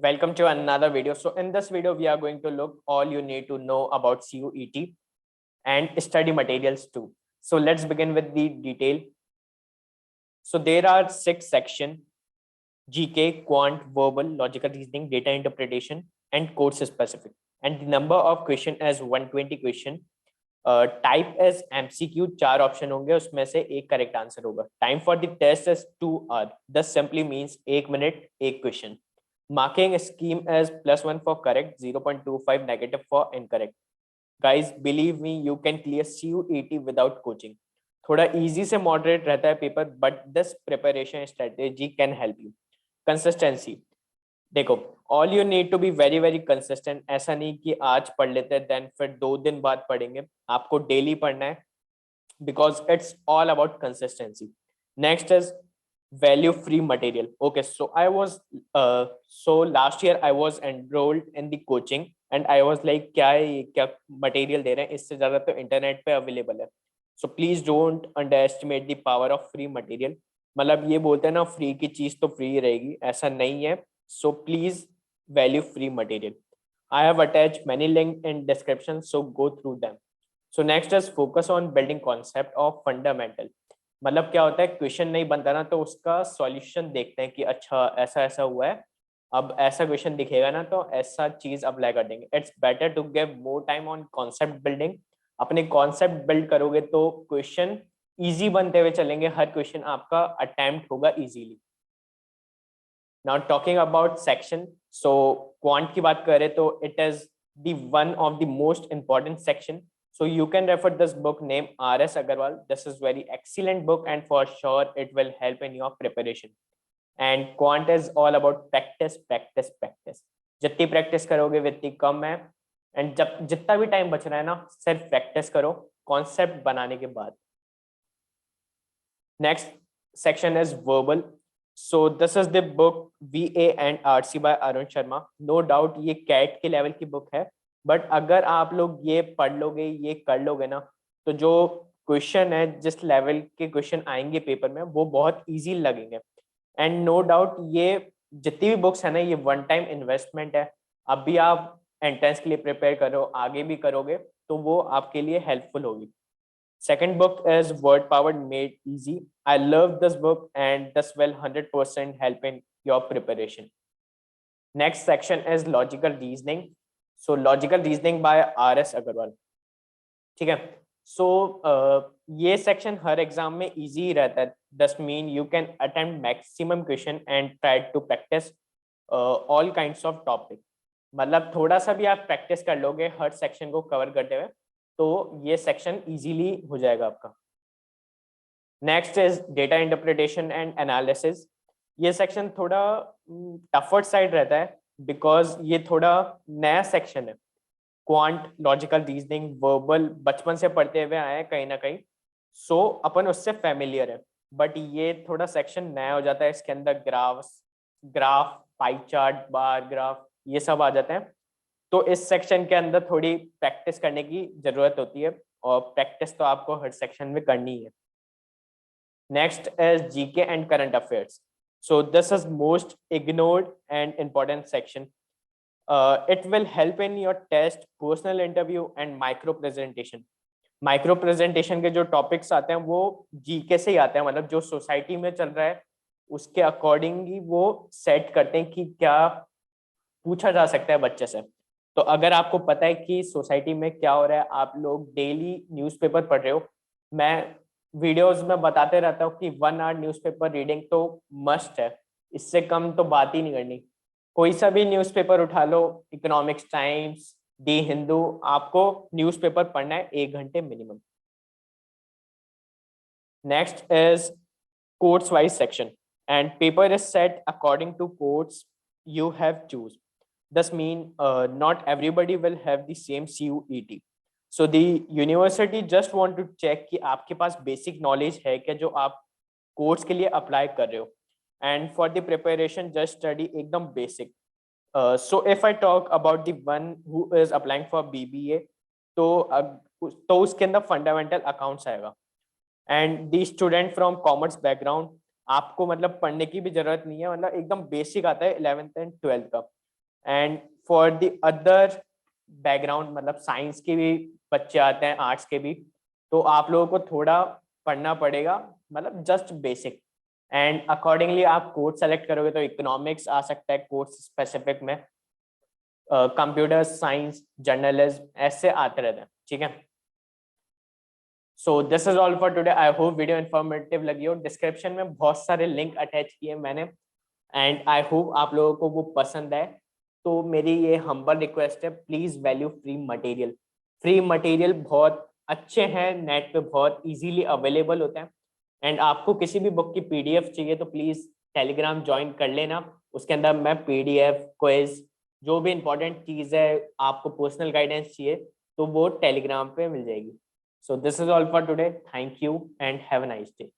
Welcome to another video. So in this video, we are going to look all you need to know about CUET and study materials too. So let's begin with the detail. So there are 6 sections: GK, quant, verbal, logical reasoning, data interpretation, and course specific. And the number of question is 120 question. Type is MCQ, 4 option होंगे, उसमें से एक correct answer होगा. Time for the test is 2 hours. This simply means 1 minute, 1 question. Marking scheme is +1 for correct, 0.25 negative for incorrect. Guys, believe me, you can clear CUET without coaching. थोड़ा easy से moderate रहता है पेपर, but this preparation strategy can help you. Consistency. देखो, all you need to be very very consistent. ऐसा नहीं कि आज पढ़ लेते हैं देन फिर 2 दिन बाद पढ़ेंगे. आपको डेली पढ़ना है because it's all about consistency. Next is value free material. Okay, so I was so last year I was enrolled in the coaching and I was like क्या मटेरियल दे रहे हैं, इससे ज्यादा तो इंटरनेट पे अवेलेबल है. So please don't under estimate the power of free material. मतलब ये बोलते हैं ना, फ्री की चीज तो फ्री रहेगी, ऐसा नहीं है. So please value free material. I have attached many links in description, so go through them. So next is focus on building concept of fundamental. मतलब क्या होता है, क्वेश्चन नहीं बनता ना तो उसका सॉल्यूशन देखते हैं कि अच्छा ऐसा ऐसा हुआ है, अब ऐसा क्वेश्चन दिखेगा ना तो ऐसा चीज अप्लाई कर देंगे. It's better to give more time on concept building. अपने कॉन्सेप्ट बिल्ड करोगे तो क्वेश्चन इजी बनते हुए चलेंगे, हर क्वेश्चन आपका अटेम्प्ट होगा easily. Now talking about section, so quant की बात करें तो it is the one of the most important section. So you can refer this book named R.S. Agarwal. This is very excellent book and for sure it will help in your preparation. And quant is all about practice, practice, practice. जितनी practice करोगे उतनी कम है. And जब जितना भी time बच रहा है ना, सिर्फ practice करो concept बनाने के बाद. Next section is verbal. So this is the book VA and RC by Arun Sharma. No doubt ये कैट के लेवल की बुक है, बट अगर आप लोग ये पढ़ लोगे, ये कर लोगे ना, तो जो क्वेश्चन है, जिस लेवल के क्वेश्चन आएंगे पेपर में, वो बहुत इजी लगेंगे. एंड नो डाउट ये जितनी भी बुक्स है ना, ये वन टाइम इन्वेस्टमेंट है. अभी आप एंट्रेंस के लिए प्रिपेयर करो, आगे भी करोगे तो वो आपके लिए हेल्पफुल होगी. Second book is Word Powered Made Easy. I love this book and this will 100% help in your preparation. Next section is Logical Reasoning. So Logical Reasoning by R.S. Agarwal. ठीक है. So ये section हर exam में easy रहता है. This mean you can attempt maximum question and try to practice all kinds of topic. मतलब थोड़ा सा भी आप प्रैक्टिस कर लोगे हर सेक्शन को कवर करते हुए तो ये सेक्शन इजीली हो जाएगा आपका. Next is data interpretation and analysis. ये सेक्शन थोड़ा टफर साइड रहता है बिकॉज ये थोड़ा नया सेक्शन है. क्वांट, लॉजिकल रीजनिंग, वर्बल बचपन से पढ़ते हुए आए हैं कहीं ना कहीं, सो अपन उससे फैमिलियर है. बट ये थोड़ा सेक्शन नया हो जाता है, इसके अंदर graph, pie chart, bar graph, ये सब आ जाते हैं. तो इस सेक्शन के अंदर थोड़ी प्रैक्टिस करने की जरूरत होती है और प्रैक्टिस तो आपको हर सेक्शन में करनी है. Next is GK and current affairs. So this is most ignored and important section. It will help in your test, personal interview and micro presentation. Micro presentation के जो टॉपिक्स आते हैं वो जीके से ही आते हैं. मतलब जो सोसाइटी में चल रहा है उसके अकॉर्डिंग ही वो सेट करते हैं कि क्या पूछा जा सकता है बच्चे से. तो अगर आपको पता है कि सोसाइटी में क्या हो रहा है, आप लोग डेली न्यूज़पेपर पढ़ रहे हो, मैं वीडियोस में बताते रहता हूँ कि 1 आवर न्यूज़पेपर रीडिंग तो मस्ट है, इससे कम तो बात ही नहीं करनी. कोई सा भी न्यूज़पेपर उठा लो, इकोनॉमिक्स टाइम्स, दी हिंदू, आपको न्यूज़पेपर पढ़ना है 1 घंटे minimum. Next is course wise section and paper is set according to course you have choose. This mean not everybody will have the same CUET. So the university just want to check कि आपके पास basic knowledge है क्या जो आप course के लिए apply कर रहे हो. And for the preparation just study एकदम basic. So if I talk about the one who is applying for BBA, तो उसके अंदर fundamental accounts आएगा. And the student from commerce background, आपको मतलब पढ़ने की भी जरूरत नहीं है, मतलब एकदम बेसिक आता है 11th एंड 12th का. And for the other background, मतलब साइंस के भी बच्चे आते हैं, आर्ट्स के भी, तो आप लोगों को थोड़ा पढ़ना पड़ेगा, मतलब जस्ट बेसिक। एंड अकॉर्डिंगली आप कोर्स सेलेक्ट करोगे तो इकोनॉमिक्स आ सकता है कोर्स स्पेसिफिक में, कंप्यूटर साइंस, जर्नलिज्म, ऐसे आते रहते हैं, ठीक है। सो this is all for today. I hope video informative लगी हो। डिस्क्रिप्शन में बहुत सारे लिंक अटैच किए मैंने, एंड आई होप आप लोगों को वो पसंद आए। तो मेरी ये हम्बल रिक्वेस्ट है, please value free material. Free material बहुत अच्छे हैं, नेट पे बहुत इजीली अवेलेबल होते हैं। एंड आपको किसी भी बुक की पीडीएफ चाहिए तो प्लीज टेलीग्राम ज्वाइन कर लेना। उसके अंदर मैं पीडीएफ, क्विज, जो भी इंपॉर्टेंट चीज है, आपको पर्सनल गाइडेंस चाहिए तो वो टेलीग्राम पे मिल जाएगी। सो this is all for today. Thank you and have a nice day.